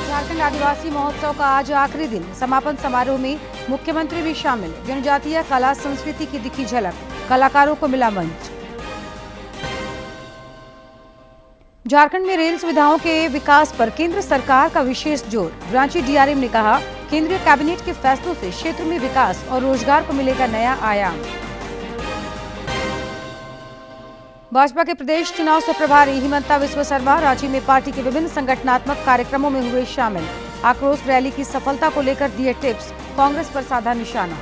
झारखंड आदिवासी महोत्सव का आज आखिरी दिन। समापन समारोह में मुख्यमंत्री भी शामिल। जनजातीय कला संस्कृति की दिखी झलक, कलाकारों को मिला मंच। झारखंड में रेल सुविधाओं के विकास पर केंद्र सरकार का विशेष जोर। रांची डीआरएम ने कहा, केंद्रीय कैबिनेट के फैसलों से क्षेत्र में विकास और रोजगार को मिलेगा नया आयाम। भाजपा के प्रदेश चुनाव से प्रभारी हिमंता बिस्वा शर्मा रांची में पार्टी के विभिन्न संगठनात्मक कार्यक्रमों में हुए शामिल। आक्रोश रैली की सफलता को लेकर दिए टिप्स, कांग्रेस पर साधा निशाना।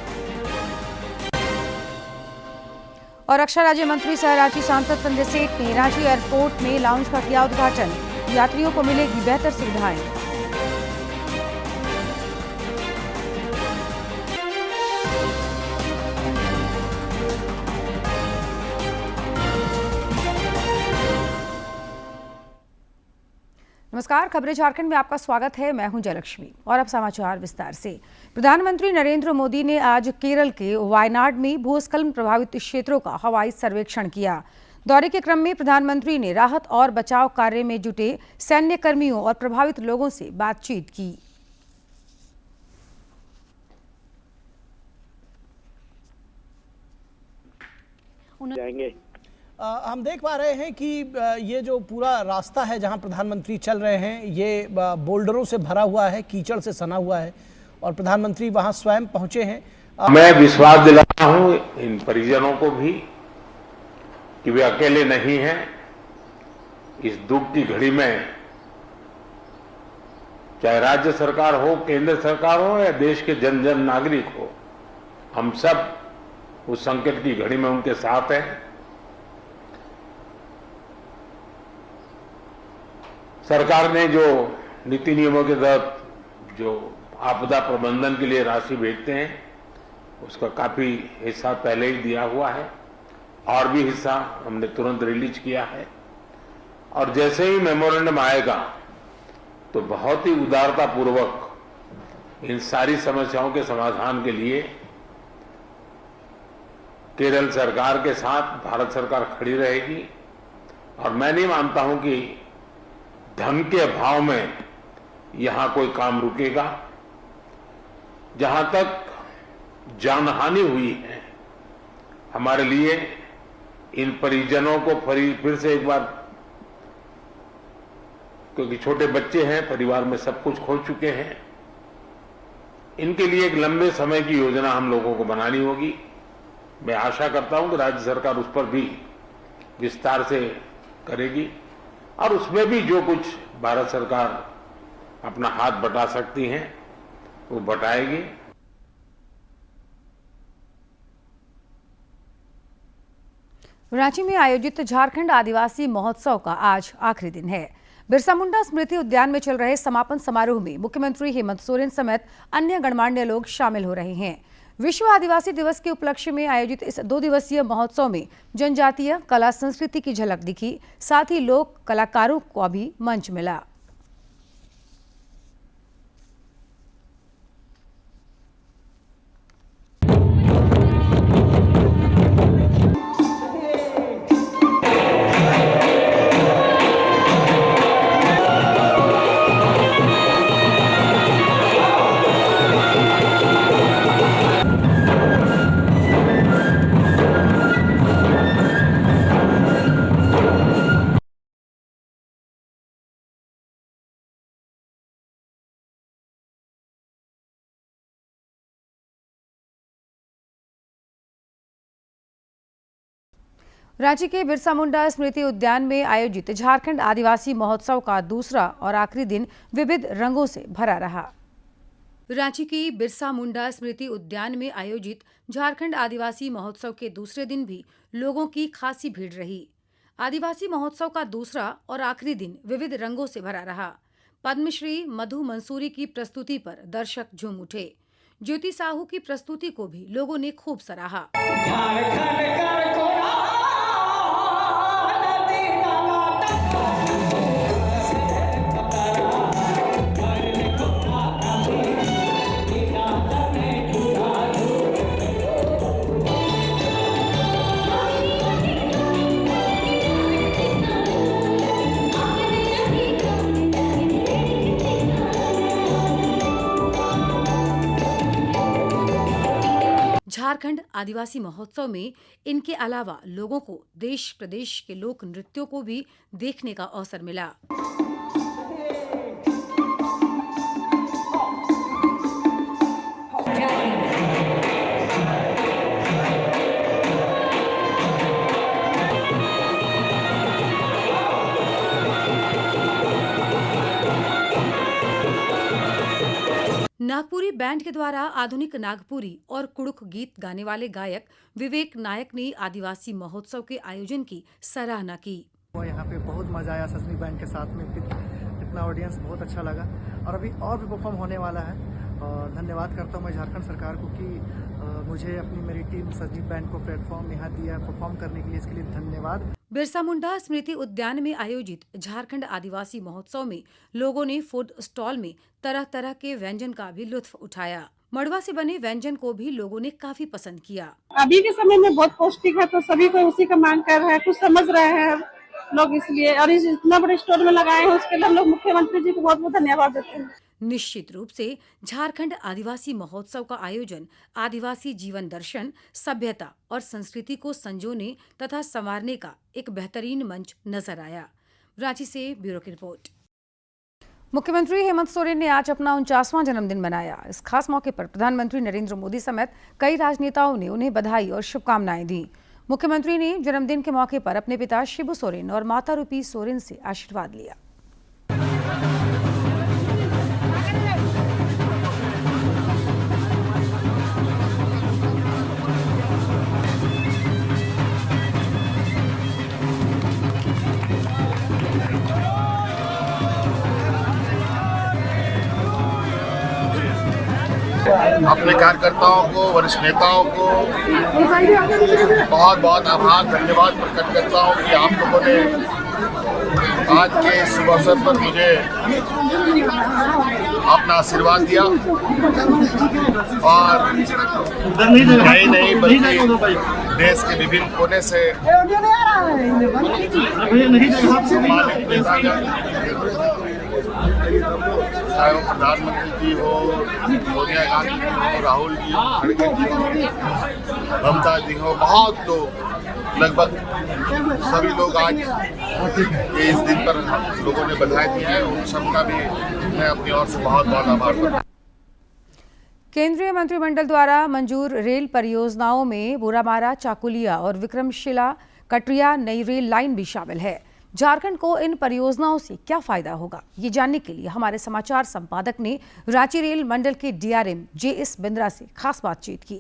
और रक्षा राज्य मंत्री सह रांची सांसद संजय सेठ ने रांची एयरपोर्ट में लाउंज का किया उद्घाटन। यात्रियों को मिलेगी बेहतर सुविधाएं। नमस्कार, खबरें झारखंड में आपका स्वागत है। मैं हूं जयलक्ष्मी और अब समाचार विस्तार से। प्रधानमंत्री नरेंद्र मोदी ने आज केरल के वायनाड में भूस्खलन प्रभावित क्षेत्रों का हवाई सर्वेक्षण किया। दौरे के क्रम में प्रधानमंत्री ने राहत और बचाव कार्य में जुटे सैन्य कर्मियों और प्रभावित लोगों से बातचीत की। हम देख पा रहे हैं कि ये जो पूरा रास्ता है जहां प्रधानमंत्री चल रहे हैं, ये बोल्डरों से भरा हुआ है, कीचड़ से सना हुआ है और प्रधानमंत्री वहां स्वयं पहुंचे हैं। मैं विश्वास दिलाता हूं इन परिजनों को भी कि वे अकेले नहीं हैं। इस दुख की घड़ी में चाहे राज्य सरकार हो, केंद्र सरकार हो या देश के जन जन नागरिक हो, हम सब उस संकट की घड़ी में उनके साथ हैं। सरकार ने जो नीति नियमों के तहत जो आपदा प्रबंधन के लिए राशि भेजते हैं, उसका काफी हिस्सा पहले ही दिया हुआ है और भी हिस्सा हमने तुरंत रिलीज किया है। और जैसे ही मेमोरेंडम आएगा तो बहुत ही उदारता पूर्वक इन सारी समस्याओं के समाधान के लिए केरल सरकार के साथ भारत सरकार खड़ी रहेगी। और मैं नहीं मानता हूं कि धन के अभाव में यहां कोई काम रुकेगा। जहां तक जानहानि हुई है, हमारे लिए इन परिजनों को फिर से एक बार, क्योंकि छोटे बच्चे हैं, परिवार में सब कुछ खो चुके हैं, इनके लिए एक लंबे समय की योजना हम लोगों को बनानी होगी। मैं आशा करता हूं कि राज्य सरकार उस पर भी विस्तार से करेगी और उसमें भी जो कुछ भारत सरकार अपना हाथ बटा सकती है वो बटाएगी। रांची में आयोजित झारखंड आदिवासी महोत्सव का आज आखिरी दिन है। बिरसा मुंडा स्मृति उद्यान में चल रहे समापन समारोह में मुख्यमंत्री हेमंत सोरेन समेत अन्य गणमान्य लोग शामिल हो रहे हैं। विश्व आदिवासी दिवस के उपलक्ष्य में आयोजित इस 2 दिवसीय महोत्सव में जनजातीय कला संस्कृति की झलक दिखी, साथ ही लोक कलाकारों को भी मंच मिला। रांची के बिरसा मुंडा स्मृति उद्यान में आयोजित झारखंड आदिवासी महोत्सव का दूसरा और आखिरी दिन विविध रंगों से भरा रहा। रांची के बिरसा मुंडा स्मृति उद्यान में आयोजित झारखंड आदिवासी महोत्सव के दूसरे दिन भी लोगों की खासी भीड़ रही। आदिवासी महोत्सव का दूसरा और आखिरी दिन विविध रंगों से भरा रहा। पद्मश्री मधु मंसूरी की प्रस्तुति पर दर्शक झूम उठे। ज्योति साहू की प्रस्तुति को भी लोगों ने खूब सराहा। झारखंड आदिवासी महोत्सव में इनके अलावा लोगों को देश प्रदेश के लोक नृत्यों को भी देखने का अवसर मिला। नागपुरी बैंड के द्वारा आधुनिक नागपुरी और कुड़ुख गीत गाने वाले गायक विवेक नायक ने आदिवासी महोत्सव के आयोजन की सराहना की। यहाँ पे बहुत मजा आया सजनी बैंड के साथ में, इतना ऑडियंस बहुत अच्छा लगा और अभी और भी परफॉर्म होने वाला है। और धन्यवाद करता हूँ मैं झारखंड सरकार को कि मुझे अपनी मेरी टीम सजनी बैंड को प्लेटफॉर्म यहाँ दिया परफॉर्म करने के लिए, इसके लिए धन्यवाद। बिरसा मुंडा स्मृति उद्यान में आयोजित झारखंड आदिवासी महोत्सव में लोगों ने फूड स्टॉल में तरह तरह के व्यंजन का भी लुत्फ उठाया। मड़वा से बने व्यंजन को भी लोगों ने काफी पसंद किया। अभी के समय में बहुत पौष्टिक है तो सभी को उसी का मांग कर रहे हैं, कुछ समझ रहे हैं लोग, इसलिए और इस इतना बड़े स्टोर में लगाए हैं उसके लिए हम लोग मुख्यमंत्री जी को बहुत बहुत धन्यवाद देते हैं। निश्चित रूप से झारखंड आदिवासी महोत्सव का आयोजन आदिवासी जीवन दर्शन, सभ्यता और संस्कृति को संजोने तथा संवारने का एक बेहतरीन मंच नजर आया। रांची से ब्यूरो की रिपोर्ट। मुख्यमंत्री हेमंत सोरेन ने आज अपना 49वां जन्मदिन मनाया। इस खास मौके पर प्रधानमंत्री नरेंद्र मोदी समेत कई राजनेताओं ने उन्हें बधाई और शुभकामनाएं दी। मुख्यमंत्री ने जन्मदिन के मौके पर अपने पिता शिबू सोरेन और माता रूपी सोरेन से आशीर्वाद लिया। अपने कार्यकर्ताओं को, वरिष्ठ नेताओं को बहुत बहुत आभार धन्यवाद प्रकट करता हूं कि आप लोगों ने आज के शुभ अवसर पर मुझे अपना आशीर्वाद दिया और नहीं बल्कि देश के विभिन्न कोने से चाहे वो प्रधानमंत्री जी हो, सोनिया गांधी जी हो, राहुल जी हो, खड़गे जी हो, ममता जी हो, बहुत लोग लगभग सभी लोग आज इस दिन पर लोगों ने बधाई दी है। उन सबका भी मैं अपनी ओर से बहुत बहुत आभार करता हूं। केंद्रीय मंत्रिमंडल द्वारा मंजूर रेल परियोजनाओं में बुरामारा, चाकुलिया और विक्रमशिला कटरिया नई रेल लाइन भी शामिल है। झारखंड को इन परियोजनाओं से क्या फायदा होगा, ये जानने के लिए हमारे समाचार संपादक ने रांची रेल मंडल के डीआरएम जेएस बिंद्रा से खास बातचीत की।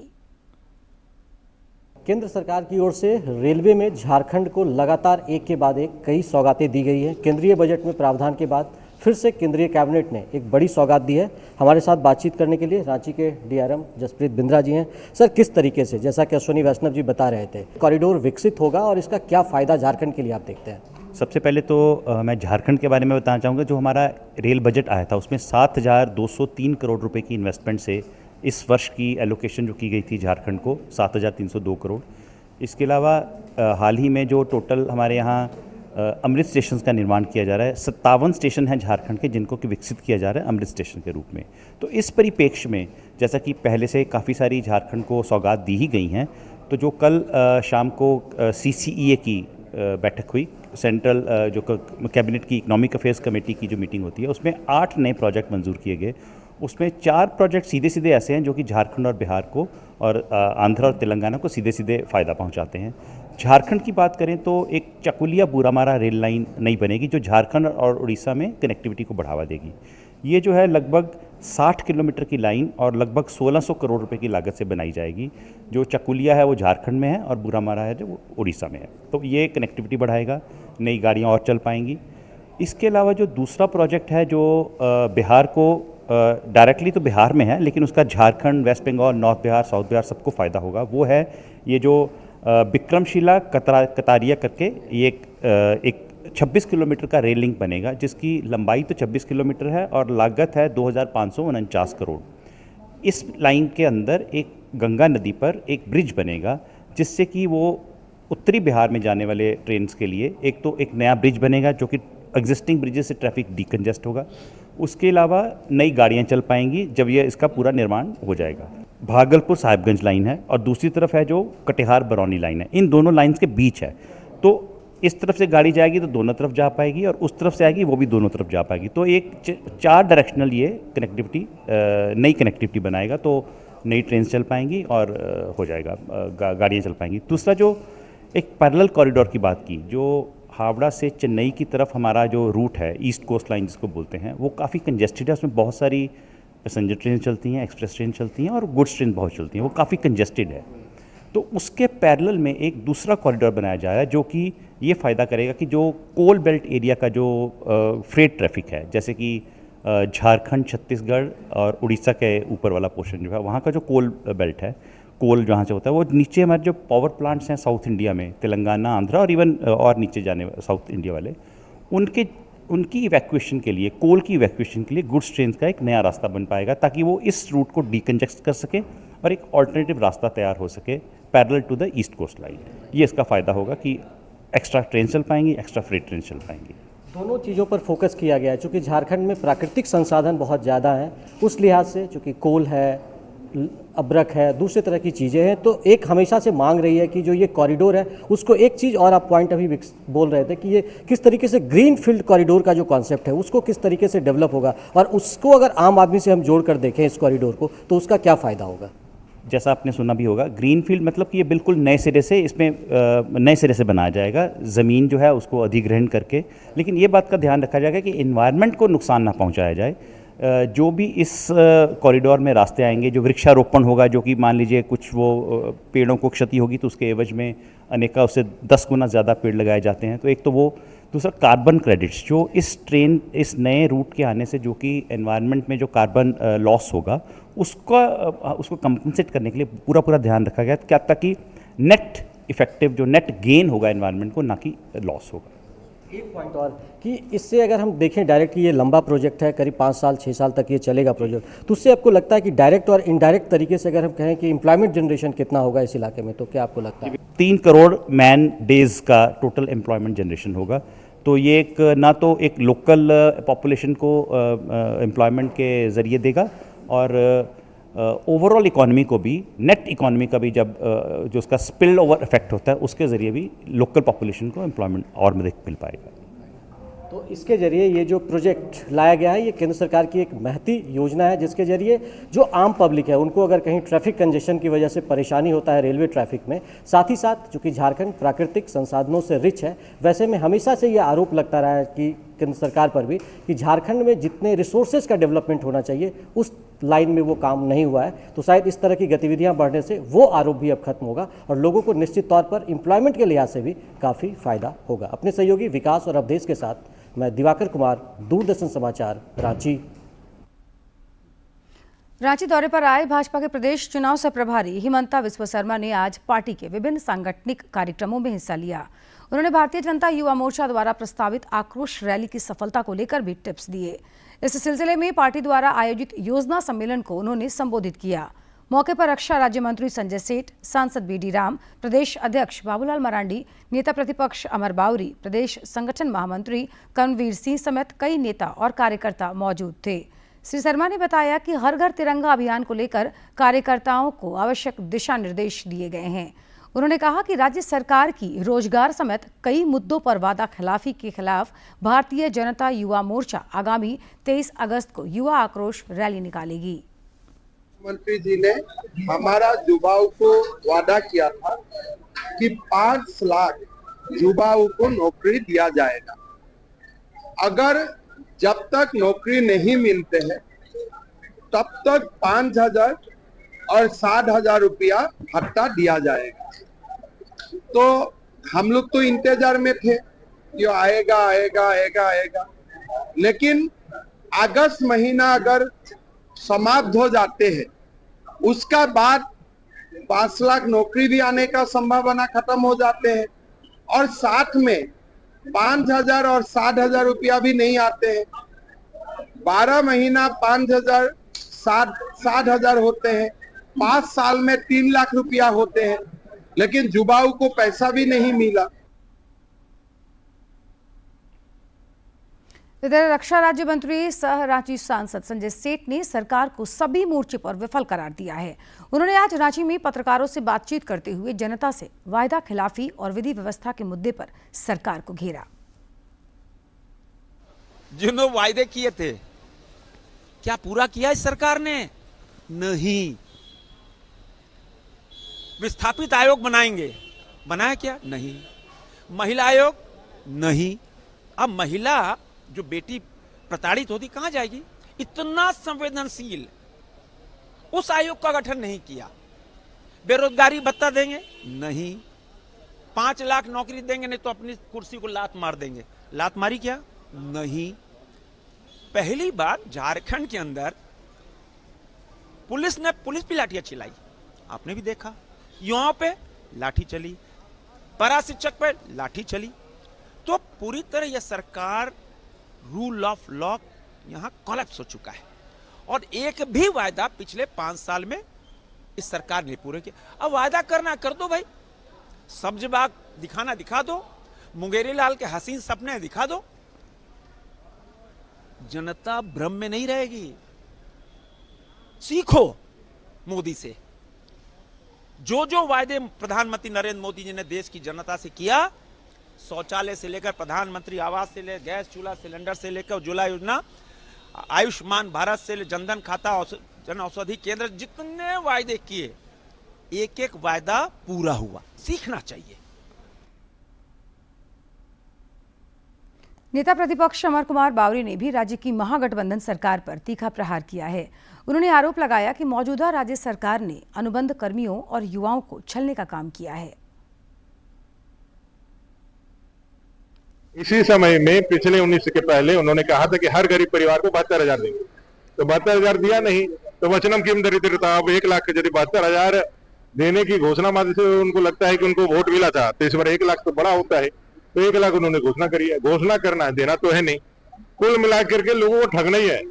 केंद्र सरकार की ओर से रेलवे में झारखंड को लगातार एक के बाद एक कई सौगातें दी गई हैं। केंद्रीय बजट में प्रावधान के बाद फिर से केंद्रीय कैबिनेट ने एक बड़ी सौगात दी है। हमारे साथ बातचीत करने के लिए रांची के डीआरएम जसप्रीत बिंद्रा जी हैं। सर, किस तरीके से, जैसा कि अश्विनी वैष्णव जी बता रहे थे, कॉरिडोर विकसित होगा और इसका क्या फ़ायदा झारखंड के लिए आप देखते हैं? सबसे पहले तो मैं झारखंड के बारे में बताना चाहूँगा। जो हमारा रेल बजट आया था उसमें 7,203 करोड़ रुपए की इन्वेस्टमेंट से इस वर्ष की एलोकेशन जो की गई थी झारखंड को 7,302 करोड़। इसके अलावा हाल ही में जो टोटल हमारे यहाँ अमृत स्टेशन का निर्माण किया जा रहा है, 57 स्टेशन हैं झारखंड के जिनको कि विकसित किया जा रहा है अमृत स्टेशन के रूप में। तो इस परिप्रेक्ष्य में जैसा कि पहले से काफ़ी सारी झारखंड को सौगात दी ही गई हैं, तो जो कल शाम को CCEA की बैठक हुई, सेंट्रल जो कैबिनेट की इकोनॉमिक अफेयर्स कमेटी की जो मीटिंग होती है, उसमें 8 नए प्रोजेक्ट मंजूर किए गए। उसमें 4 प्रोजेक्ट सीधे सीधे ऐसे हैं जो कि झारखंड और बिहार को और आंध्र और तेलंगाना को सीधे सीधे फ़ायदा पहुंचाते हैं। झारखंड की बात करें तो एक चकुलिया बुरामारा रेल लाइन नई बनेगी जो झारखंड और उड़ीसा में कनेक्टिविटी को बढ़ावा देगी। ये जो है लगभग 60 किलोमीटर की लाइन और लगभग 1600 करोड़ रुपए की लागत से बनाई जाएगी। जो चकुलिया है वो झारखंड में है और बुरामारा है जो वो उड़ीसा में है। तो ये कनेक्टिविटी बढ़ाएगा, नई गाड़ियाँ और चल पाएंगी। इसके अलावा जो दूसरा प्रोजेक्ट है जो बिहार को डायरेक्टली तो बिहार में है, लेकिन उसका झारखंड, वेस्ट बंगाल, नॉर्थ बिहार, साउथ बिहार सबको फ़ायदा होगा, वो है ये जो विक्रमशिला कतारिया करके ये एक 26 किलोमीटर का रेल लिंक बनेगा, जिसकी लंबाई तो 26 किलोमीटर है और लागत है 2,549 करोड़। इस लाइन के अंदर एक गंगा नदी पर एक ब्रिज बनेगा, जिससे कि वो उत्तरी बिहार में जाने वाले ट्रेन्स के लिए एक नया ब्रिज बनेगा जो कि एग्जिस्टिंग ब्रिजेस से ट्रैफिक डिकंजेस्ट होगा। उसके अलावा नई गाड़ियाँ चल पाएंगी जब ये इसका पूरा निर्माण हो जाएगा। भागलपुर साहिबगंज लाइन है और दूसरी तरफ है जो कटिहार बरौनी लाइन है। इन दोनों लाइन्स के बीच है, तो इस तरफ से गाड़ी जाएगी तो दोनों तरफ जा पाएगी और उस तरफ से आएगी वो भी दोनों तरफ जा पाएगी। तो एक 4 डायरेक्शनल ये कनेक्टिविटी, नई कनेक्टिविटी बनाएगा, तो नई ट्रेन चल पाएंगी और हो जाएगा, गाड़ियाँ चल पाएंगी। दूसरा जो एक पैरेलल कॉरिडोर की बात की, जो हावड़ा से चेन्नई की तरफ हमारा जो रूट है, ईस्ट कोस्ट लाइन जिसको बोलते हैं, वो काफ़ी कंजेस्टेड है। उसमें बहुत सारी पैसेंजर ट्रेन चलती हैं, एक्सप्रेस ट्रेन चलती हैं और गुड्स ट्रेन बहुत चलती हैं, वो काफ़ी कंजेस्टेड है। तो उसके पैरेलल में एक दूसरा कॉरिडोर बनाया जा रहा है जो कि ये फ़ायदा करेगा कि जो कोल बेल्ट एरिया का जो फ्रेट ट्रैफिक है, जैसे कि झारखंड, छत्तीसगढ़ और उड़ीसा के ऊपर वाला पोर्शन जो है, वहाँ का जो कोल बेल्ट है, कोल जहाँ से होता है, वो नीचे हमारे जो पावर प्लांट्स हैं साउथ इंडिया में, तेलंगाना, आंध्रा और इवन और नीचे जाने साउथ इंडिया वाले, उनकी इवैक्यूएशन के लिए, कोल की इवैक्यूएशन के लिए गुड्स ट्रेन का एक नया रास्ता बन पाएगा, ताकि वो इस रूट को डीकंजेस्ट कर सके और एक ऑल्टरनेटिव रास्ता तैयार हो सके parallel to the east coast line. ये इसका फ़ायदा होगा कि एक्स्ट्रा ट्रेन चल पाएंगी, एक्स्ट्रा फ्रेट ट्रेन चल पाएंगी। दोनों चीज़ों पर फोकस किया गया है, चूँकि झारखंड में प्राकृतिक संसाधन बहुत ज़्यादा हैं, उस लिहाज से चूँकि कोल है, अब्रक है, दूसरे तरह की चीज़ें हैं, तो एक हमेशा से मांग रही है कि जो ये कॉरिडोर है उसको एक चीज़ और आप पॉइंट अभी बोल रहे थे कि ये किस तरीके से ग्रीन फील्ड कॉरिडोर का जो कॉन्सेप्ट है उसको किस तरीके से डेवलप होगा, और उसको अगर आम आदमी से हम जोड़ कर देखें इस कॉरिडोर को, तो उसका क्या फ़ायदा होगा। जैसा आपने सुना भी होगा, ग्रीन फील्ड मतलब कि ये बिल्कुल नए सिरे से, इसमें नए सिरे से बनाया जाएगा, ज़मीन जो है उसको अधिग्रहण करके, लेकिन ये बात का ध्यान रखा जाएगा कि इन्वायरमेंट को नुकसान ना पहुंचाया जाए। जो भी इस कॉरिडोर में रास्ते आएंगे, जो वृक्षारोपण होगा, जो कि मान लीजिए कुछ वो पेड़ों को क्षति होगी तो उसके एवज में अनेका उससे 10 गुना ज़्यादा पेड़ लगाए जाते हैं, तो एक तो वो, दूसरा कार्बन क्रेडिट्स, जो इस नए रूट के आने से जो कि एनवायरनमेंट में जो कार्बन लॉस होगा उसको कंपनसेट करने के लिए पूरा ध्यान रखा गया, क्या ताकि नेट इफेक्टिव, जो नेट गेन होगा एनवायरनमेंट को, ना कि लॉस होगा। एक पॉइंट और कि इससे अगर हम देखें डायरेक्ट, ये लंबा प्रोजेक्ट है, करीब 5 साल 6 साल तक ये चलेगा प्रोजेक्ट, तो उससे आपको लगता है कि डायरेक्ट और इनडायरेक्ट तरीके से अगर हम कहें कि एम्प्लॉयमेंट जनरेशन कितना होगा इस इलाके में, तो क्या आपको लगता है? 3 करोड़ मैन डेज का टोटल एम्प्लॉयमेंट जनरेशन होगा। तो ये एक ना तो एक लोकल पॉपुलेशन को एम्प्लॉयमेंट के ज़रिए देगा और ओवरऑल इकॉनमी को भी, नेट इकॉनमी का भी, जब जो उसका स्पिल ओवर इफेक्ट होता है उसके ज़रिए भी लोकल पॉपुलेशन को एम्प्लॉयमेंट और मदद मिल पाएगा। तो इसके जरिए ये जो प्रोजेक्ट लाया गया है, ये केंद्र सरकार की एक महती योजना है, जिसके जरिए जो आम पब्लिक है उनको अगर कहीं ट्रैफिक कंजेशन की वजह से परेशानी होता है रेलवे ट्रैफिक में, साथ ही साथ चूँकि झारखंड प्राकृतिक संसाधनों से रिच है, वैसे में हमेशा से ये आरोप लगता रहा है कि केंद्र सरकार पर भी कि झारखंड में जितने रिसोर्सेज का डेवलपमेंट होना चाहिए उस लाइन में वो काम नहीं हुआ है। तो शायद इस तरह की गतिविधियां बढ़ने से वो आरोप भी अब खत्म होगा और लोगों को निश्चित तौर पर एम्प्लॉयमेंट के लिहाज से भी काफ़ी फायदा होगा। अपने सहयोगी विकास और अवधेश के साथ मैं दिवाकर कुमार, दूरदर्शन समाचार, रांची। रांची दौरे पर आए भाजपा के प्रदेश चुनाव सह प्रभारी हिमंता विश्व शर्मा ने आज पार्टी के विभिन्न सांगठनिक कार्यक्रमों में हिस्सा लिया। उन्होंने भारतीय जनता युवा मोर्चा द्वारा प्रस्तावित आक्रोश रैली की सफलता को लेकर भी टिप्स दिए। इस सिलसिले में पार्टी द्वारा आयोजित योजना सम्मेलन को उन्होंने संबोधित किया। मौके पर रक्षा राज्य मंत्री संजय सेठ, सांसद बीडी राम, प्रदेश अध्यक्ष बाबूलाल मरांडी, नेता प्रतिपक्ष अमर बाउरी, प्रदेश संगठन महामंत्री कर्मवीर सिंह समेत कई नेता और कार्यकर्ता मौजूद थे। श्री शर्मा ने बताया कि हर घर तिरंगा अभियान को लेकर कार्यकर्ताओं को आवश्यक दिशा निर्देश दिए गए हैं। उन्होंने कहा कि राज्य सरकार की रोजगार समेत कई मुद्दों पर वादा खिलाफी के खिलाफ भारतीय जनता युवा मोर्चा आगामी 23 अगस्त को युवा आक्रोश रैली निकालेगी। मंत्री जी ने हमारा युवाओं को वादा किया था कि 5 लाख युवाओं को नौकरी दिया जाएगा। अगर जब तक नौकरी नहीं मिलते हैं तब तक 5,000 और 60,000 रुपया भत्ता दिया जाएगा। तो हम लोग तो इंतजार में थे, ये आएगा आएगा आएगा आएगा, लेकिन अगस्त महीना अगर समाप्त हो जाते हैं उसका बाद 5 लाख नौकरी भी आने का संभावना खत्म हो जाते हैं और साथ में 5,000 और 60,000 रुपया भी नहीं आते हैं। 12 महीना 5,000 60,000 होते हैं, 5 साल में 3 लाख रुपया होते हैं, लेकिन युवाओं को पैसा भी नहीं मिला। इधर रक्षा राज्य मंत्री सह रांची सांसद संजय सेठ ने सरकार को सभी मोर्चे पर विफल करार दिया है। उन्होंने आज रांची में पत्रकारों से बातचीत करते हुए जनता से वायदा खिलाफी और विधि व्यवस्था के मुद्दे पर सरकार को घेरा। जिन्होंने वायदे किए थे क्या पूरा किया इस सरकार ने? नहीं। विस्थापित आयोग बनाएंगे, बनाया क्या? नहीं। महिला आयोग? नहीं। अब महिला जो बेटी प्रताड़ित होती कहां जाएगी? इतना संवेदनशील उस आयोग का गठन नहीं किया। बेरोजगारी भत्ता देंगे? नहीं। 5 लाख नौकरी देंगे, नहीं तो अपनी कुर्सी को लात मार देंगे। लात मारी क्या? नहीं। पहली बार झारखंड के अंदर पुलिस भी लाठियां चलाई, आपने भी देखा। युवाओं पे लाठी चली, परा शिक्षक पे लाठी चली। तो पूरी तरह यह सरकार रूल ऑफ लॉ यहां कोलैप्स हो चुका है और एक भी वायदा पिछले 5 साल में इस सरकार ने पूरे किया। अब वायदा करना कर दो भाई, सब्ज बाग दिखाना दिखा दो, मुंगेरी लाल के हसीन सपने दिखा दो, जनता भ्रम में नहीं रहेगी। सीखो मोदी से। जो वायदे प्रधानमंत्री नरेंद्र मोदी जी ने देश की जनता से किया, शौचालय से लेकर प्रधानमंत्री आवास से लेकर गैस चूल्हा सिलेंडर से लेकर उज्ज्वला योजना, आयुष्मान भारत से जनधन खाता, जन औषधि केंद्र, जितने वायदे किए एक एक वायदा पूरा हुआ। सीखना चाहिए। नेता प्रतिपक्ष अमर कुमार बावरी ने भी राज्य की महागठबंधन सरकार पर तीखा प्रहार किया है। उन्होंने आरोप लगाया कि मौजूदा राज्य सरकार ने अनुबंध कर्मियों और युवाओं को छलने का काम किया है। इसी समय में पिछले 19 के पहले उन्होंने कहा था कि हर गरीब परिवार को 72,000 देंगे, तो 72,000 दिया नहीं, तो वचनम किम दरिद्रता। अब 1 लाख यदि 72,000 देने की घोषणा मात्र से उनको लगता है कि उनको वोट मिला था, तो इस बार 1 लाख तो बड़ा होता है, तो 1 लाख उन्होंने घोषणा करी है। घोषणा करना है, देना तो है नहीं। कुल मिलाकर के लोगों को ठगना ही है।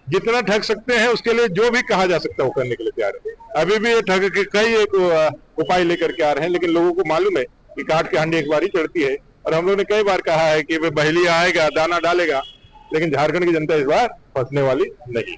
जितना ठग सकते हैं उसके लिए जो भी कहा जा सकता है वो करने के लिए तैयार है। अभी भी ये ठग के कई एक उपाय लेकर के आ रहे हैं, लेकिन लोगों को मालूम है कि काट के हांडी एक बार ही चढ़ती है। और हम लोग ने कई बार कहा है कि वे बहेली आएगा, दाना डालेगा, लेकिन झारखंड की जनता इस बार फंसने वाली नहीं।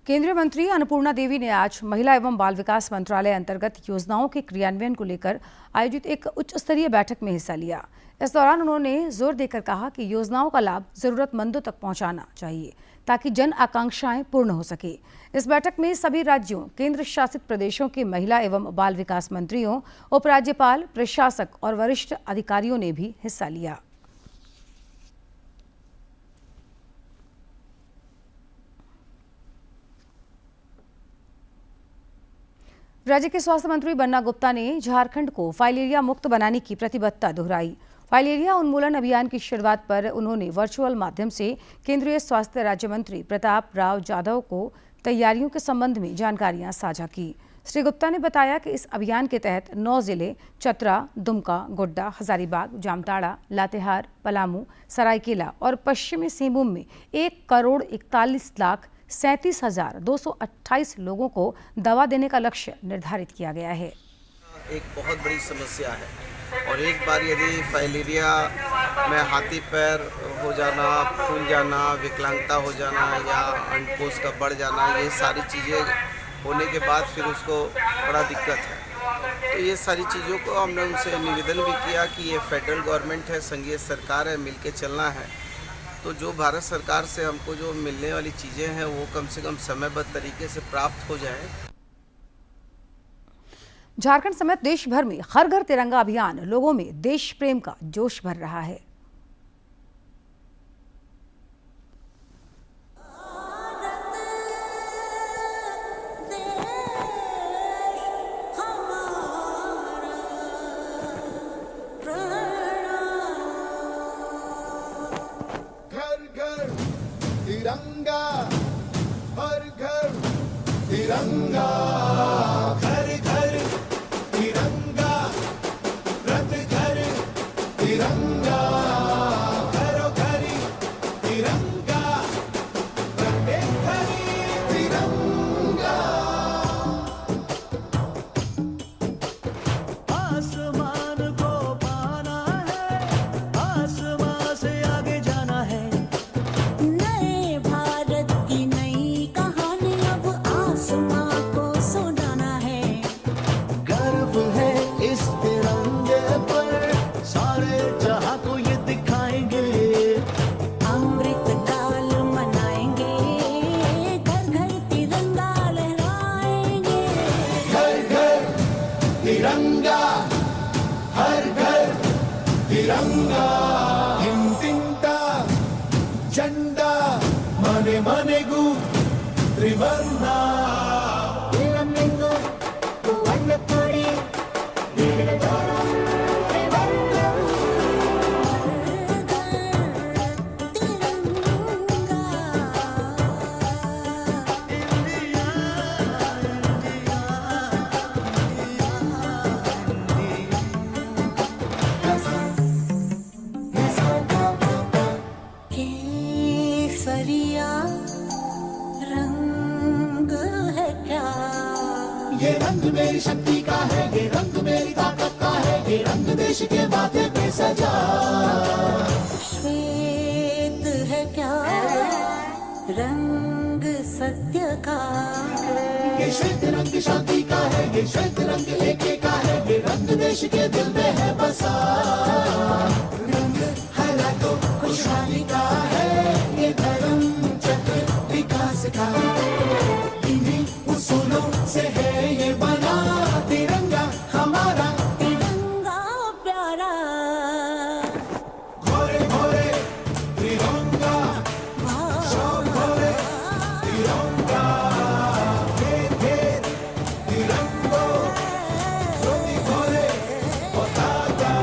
केंद्रीय मंत्री अन्नपूर्णा देवी ने आज महिला एवं बाल विकास मंत्रालय अंतर्गत योजनाओं के क्रियान्वयन को लेकर आयोजित एक उच्च स्तरीय बैठक में हिस्सा लिया। इस दौरान उन्होंने जोर देकर कहा कि योजनाओं का लाभ जरूरतमंदों तक पहुंचाना चाहिए ताकि जन आकांक्षाएं पूर्ण हो सके। इस बैठक में सभी राज्यों, केंद्र शासित प्रदेशों के महिला एवं बाल विकास मंत्रियों, उपराज्यपाल, प्रशासक और वरिष्ठ अधिकारियों ने भी हिस्सा लिया। राज्य के स्वास्थ्य मंत्री बन्ना गुप्ता ने झारखंड को फाइलेरिया मुक्त बनाने की प्रतिबद्धता दोहराई। फाइलेरिया उन्मूलन अभियान की शुरुआत पर उन्होंने वर्चुअल माध्यम से केंद्रीय स्वास्थ्य राज्य मंत्री प्रताप राव जाधव को तैयारियों के संबंध में जानकारियां साझा की। श्री गुप्ता ने बताया कि इस अभियान के तहत 9 जिले चतरा, दुमका, गोड्डा, हजारीबाग, जामताड़ा, लातेहार, पलामू, सरायकेला और पश्चिमी सिंहभूम में 1,41,37,228 लोगों को दवा देने का लक्ष्य निर्धारित किया गया है। एक बहुत बड़ी समस्या है और एक बार यदि फाइलेरिया में हाथी पैर हो जाना, फूल जाना, विकलांगता हो जाना या अंडकोश का बढ़ जाना, ये सारी चीज़ें होने के बाद फिर उसको बड़ा दिक्कत है। तो ये सारी चीज़ों को हमने उनसे निवेदन भी किया कि ये फेडरल गवर्नमेंट है, संघीय सरकार है, मिलके चलना है। तो जो भारत सरकार से हमको जो मिलने वाली चीज़ें हैं वो कम से कम समयबद्ध तरीके से प्राप्त हो जाए। झारखंड समेत देश भर में हर घर तिरंगा अभियान लोगों में देश प्रेम का जोश भर रहा है। घर घर तिरंगा, हर घर तिरंगा, घर घर तिरंगा, रथ घर तिरंगा, घरो घरी तिरंगा, प्रत्येक घरी तिरंगा। आसमान को पाना है, आसमान से त्रिवर्णा ये रंग मेरी शक्ति का है, ये रंग मेरी ताकत का है, ये रंग देश के माथे पे सजा। श्वेत है क्या रंग सत्य का, ये श्वेत रंग शांति का है, ये श्वेत रंग एके का है, ये रंग देश के दिल में है बसा। रंग हरा तो खुशहाली का है, ये धर्म चक्र विकास का, इन्हीं उसूलों से है ये बना तिरंगा हमारा, तिरंगा प्यारा। घोरे घोरे तिरंगा, शोर घोरे तिरंगा, घेर घेर तिरंगो, ज्योति घोरे पताका,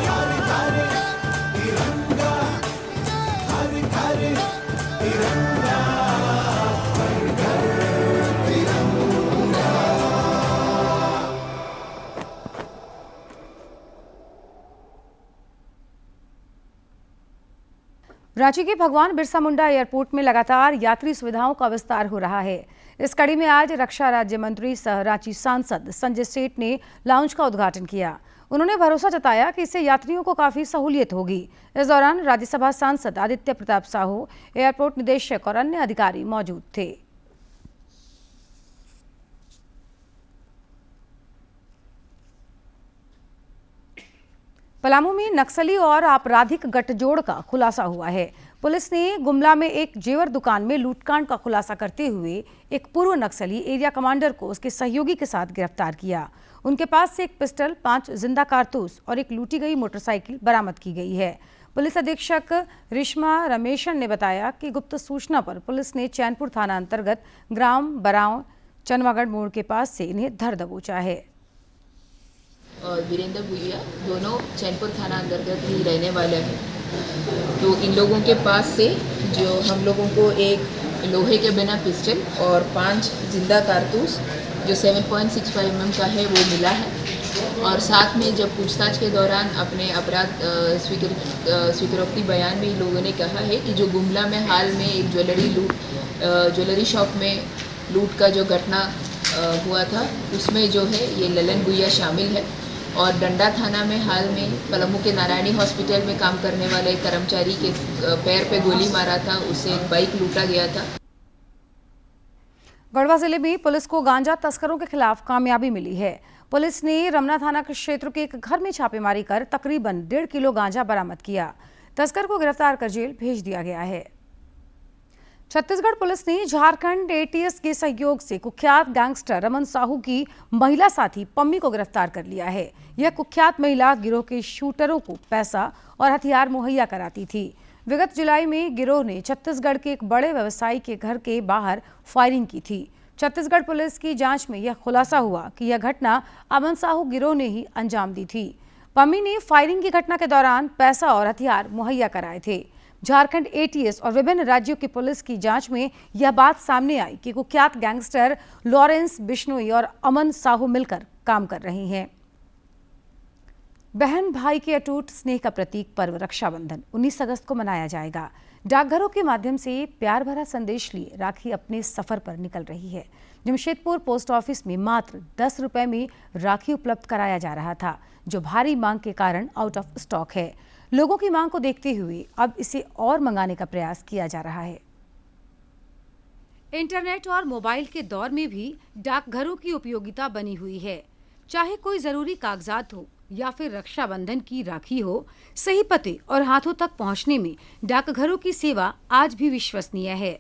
घर घर तिरंगा, हर घर तिरंगा, हर घर तिरंगा। रांची के भगवान बिरसा मुंडा एयरपोर्ट में लगातार यात्री सुविधाओं का विस्तार हो रहा है। इस कड़ी में आज रक्षा राज्य मंत्री सह रांची सांसद संजय सेठ ने लाउंज का उद्घाटन किया। उन्होंने भरोसा जताया कि इससे यात्रियों को काफी सहूलियत होगी। इस दौरान राज्यसभा सांसद आदित्य प्रताप साहू, एयरपोर्ट निदेशक और अन्य अधिकारी मौजूद थे। पलामू में नक्सली और आपराधिक गठजोड़ का खुलासा हुआ है। पुलिस ने गुमला में एक जेवर दुकान में लूटकांड का खुलासा करते हुए एक पूर्व नक्सली एरिया कमांडर को उसके सहयोगी के साथ गिरफ्तार किया। उनके पास से एक पिस्टल, 5 जिंदा कारतूस और एक लूटी गई मोटरसाइकिल बरामद की गई है। पुलिस अधीक्षक रिश्मा रमेशन ने बताया कि गुप्त सूचना पर पुलिस ने चैनपुर थाना अंतर्गत ग्राम बराव चनवागढ़ मोड़ के पास से इन्हें धर दबोचा है। और वीरेंद्र भुइया दोनों चैनपुर थाना अंतर्गत ही रहने वाले हैं। तो इन लोगों के पास से जो हम लोगों को एक लोहे के बिना पिस्टल और 5 जिंदा कारतूस जो 7.65 mm का है वो मिला है। और साथ में जब पूछताछ के दौरान अपने अपराध स्वीकारोक्ति बयान में इन लोगों ने कहा है कि जो गुमला में हाल में एक ज्वेलरी शॉप में लूट का जो घटना हुआ था उसमें जो है ये ललन भुइया शामिल है। और डंडा थाना में हाल में पलामू के नारायणी हॉस्पिटल में काम करने वाले एक कर्मचारी के पैर पे गोली मारा था, उससे एक बाइक लूटा गया था। गढ़वा जिले में पुलिस को गांजा तस्करों के खिलाफ कामयाबी मिली है। पुलिस ने रमना थाना क्षेत्र के एक घर में छापेमारी कर तकरीबन 1.5 किलो गांजा बरामद किया। तस्कर को गिरफ्तार कर जेल भेज दिया गया है। छत्तीसगढ़ पुलिस ने झारखंड एटीएस के सहयोग से कुख्यात गैंगस्टर रमन साहू की महिला साथी पम्मी को गिरफ्तार कर लिया है। यह कुख्यात महिला गिरोह के शूटरों को पैसा और हथियार मुहैया कराती थी। विगत जुलाई में गिरोह ने छत्तीसगढ़ के एक बड़े व्यवसायी के घर के बाहर फायरिंग की थी। छत्तीसगढ़ पुलिस की जांच में यह खुलासा हुआ कि यह घटना अमन साहू गिरोह ने ही अंजाम दी थी। पम्मी ने फायरिंग की घटना के दौरान पैसा और हथियार मुहैया कराए थे। झारखंड एटीएस और विभिन्न राज्यों की पुलिस की जांच में यह बात सामने आई कि कुख्यात गैंगस्टर लॉरेंस बिश्नोई और अमन साहू मिलकर काम कर रही हैं। बहन भाई के अटूट स्नेह का प्रतीक पर्व रक्षाबंधन 19 अगस्त को मनाया जाएगा। डाकघरों के माध्यम से प्यार भरा संदेश लिए राखी अपने सफर पर निकल रही है। जमशेदपुर पोस्ट ऑफिस में मात्र 10 रुपए में राखी उपलब्ध कराया जा रहा था, जो भारी मांग के कारण आउट ऑफ स्टॉक है। लोगों की मांग को देखते हुए अब इसे और मंगाने का प्रयास किया जा रहा है। इंटरनेट और मोबाइल के दौर में भी डाकघरों की उपयोगिता बनी हुई है। चाहे कोई जरूरी कागजात हो या फिर रक्षाबंधन की राखी हो, सही पते और हाथों तक पहुंचने में डाकघरों की सेवा आज भी विश्वसनीय है।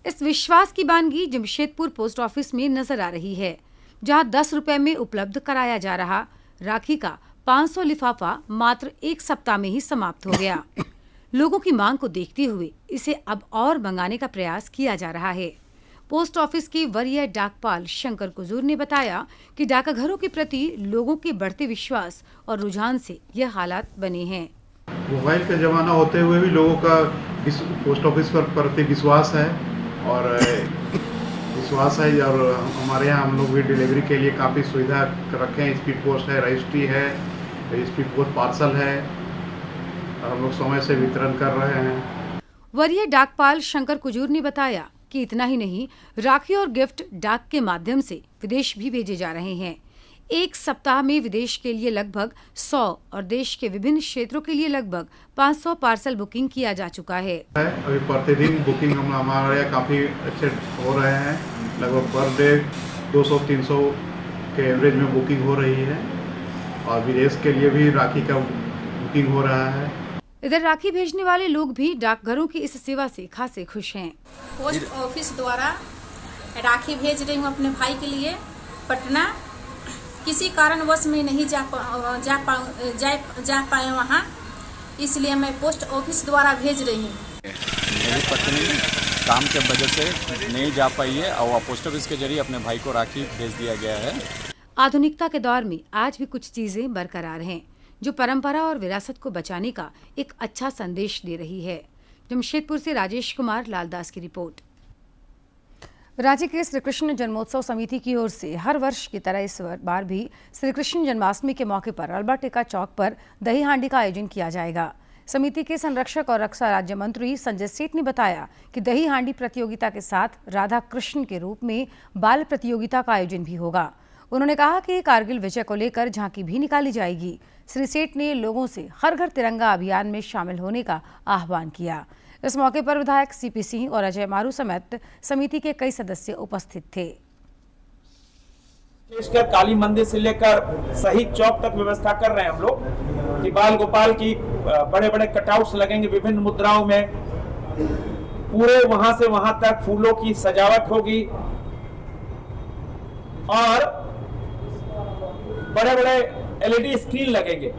इस विश्वास की बानगी जमशेदपुर पोस्ट ऑफिस में नजर आ रही है, जहां 10 रुपए में उपलब्ध कराया जा रहा राखी का 500 लिफाफा मात्र 1 सप्ताह में ही समाप्त हो गया। लोगों की मांग को देखते हुए इसे अब और मंगाने का प्रयास किया जा रहा है। पोस्ट ऑफिस के वरीय डाकपाल शंकर कुजूर ने बताया कि डाकघरों के प्रति लोगों के बढ़ते विश्वास और रुझान से यह हालात बने हैं। मोबाइल का जमाना होते हुए भी लोगों का पोस्ट ऑफिस पर प्रति विश्वास है और हमारे यहाँ हम लोग भी डिलीवरी के लिए काफ़ी सुविधा रखे हैं। स्पीड पोस्ट है, रजिस्ट्री है, स्पीड पोस्ट पार्सल है और हम लोग समय से वितरण कर रहे हैं। वरीय डाकपाल शंकर कुजूर ने बताया कि इतना ही नहीं, राखी और गिफ्ट डाक के माध्यम से विदेश भी भेजे जा रहे हैं। एक सप्ताह में विदेश के लिए लगभग 100 और देश के विभिन्न क्षेत्रों के लिए लगभग 500 पार्सल बुकिंग किया जा चुका है। अभी प्रतिदिन बुकिंग हमारे यहाँ काफ़ी अच्छे हो रहे हैं। लगभग पर डे 200-300 के एवरेज में बुकिंग हो रही है और विदेश के लिए भी राखी का बुकिंग हो रहा है। इधर राखी भेजने वाले लोग भी डाकघरों की इस सेवा से खासे खुश हैं। पोस्ट ऑफिस द्वारा राखी भेज रही हूँ अपने भाई के लिए पटना। किसी कारणवश में नहीं जा पाए वहाँ, इसलिए मैं पोस्ट ऑफिस द्वारा भेज रही हूँ। मेरी पत्नी काम के वजह से नहीं जा पाई है और पोस्ट ऑफिस के जरिए अपने भाई को राखी भेज दिया गया है। आधुनिकता के दौर में आज भी कुछ चीजें बरकरार हैं जो परंपरा और विरासत को बचाने का एक अच्छा संदेश दे रही है। जमशेदपुर से राजेश कुमार लालदास की रिपोर्ट। रांची के श्री कृष्ण जन्मोत्सव समिति की ओर से हर वर्ष की तरह इस बार भी श्री कृष्ण जन्माष्टमी के मौके पर अल्बर्ट एक्का चौक पर दही हांडी का आयोजन किया जाएगा। समिति के संरक्षक और रक्षा राज्य मंत्री संजय सेठ ने बताया कि दही हांडी प्रतियोगिता के साथ राधा कृष्ण के रूप में बाल प्रतियोगिता का आयोजन भी होगा। उन्होंने कहा कि कारगिल विजय को लेकर झांकी भी निकाली जाएगी। श्री सेठ ने लोगों से हर घर तिरंगा अभियान में शामिल होने का आह्वान किया। इस मौके पर विधायक सीपी सिंह और अजय मारू समेत समिति के कई सदस्य उपस्थित थे। विशेषकर काली मंदिर से लेकर शहीद चौक तक व्यवस्था कर रहे हैं हम लोग कि बाल गोपाल की बड़े बड़े कटआउट्स लगेंगे विभिन्न मुद्राओं में। पूरे वहां से वहां तक फूलों की सजावट होगी और बड़े बड़े एलईडी स्क्रीन लगेंगे।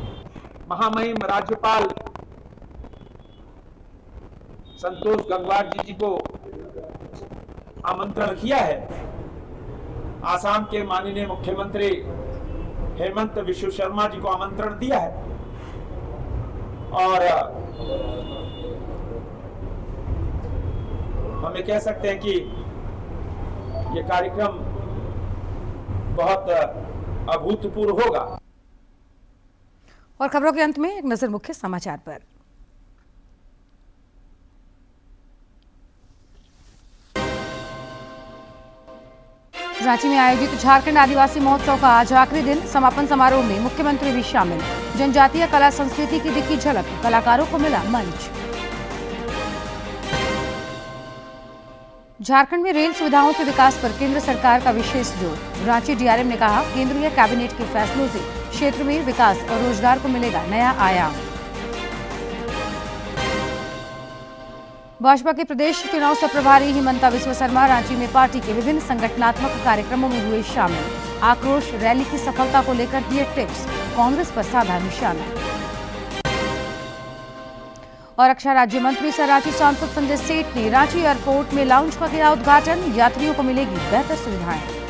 महामहिम राज्यपाल संतोष गंगवार जी को आमंत्रण किया है। आसाम के माननीय मुख्यमंत्री हेमंत विश्व शर्मा जी को आमंत्रण दिया है और हम ये कह सकते हैं कि ये कार्यक्रम बहुत अभूतपूर्व होगा। और खबरों के अंत में एक नजर मुख्य समाचार पर। रांची में आयोजित झारखंड आदिवासी महोत्सव का आज आखिरी दिन। समापन समारोह में मुख्यमंत्री भी शामिल। जनजातीय कला संस्कृति की दिखी झलक, कलाकारों को मिला मंच। झारखंड में रेल सुविधाओं के विकास पर केंद्र सरकार का विशेष जोर। रांची डीआरएम ने कहा, केंद्रीय कैबिनेट के फैसलों से क्षेत्र में विकास और रोजगार को मिलेगा नया आयाम। भाजपा के प्रदेश चुनाव सह प्रभारी हिमंता बिस्वा शर्मा रांची में पार्टी के विभिन्न संगठनात्मक कार्यक्रमों में हुए शामिल। आक्रोश रैली की सफलता को लेकर दिए टिप्स, कांग्रेस पर साधा निशाना। और रक्षा राज्य मंत्री सह रांची सांसद संजय सेठ ने रांची एयरपोर्ट में लाउंज का किया उद्घाटन। यात्रियों को मिलेगी बेहतर सुविधाएं।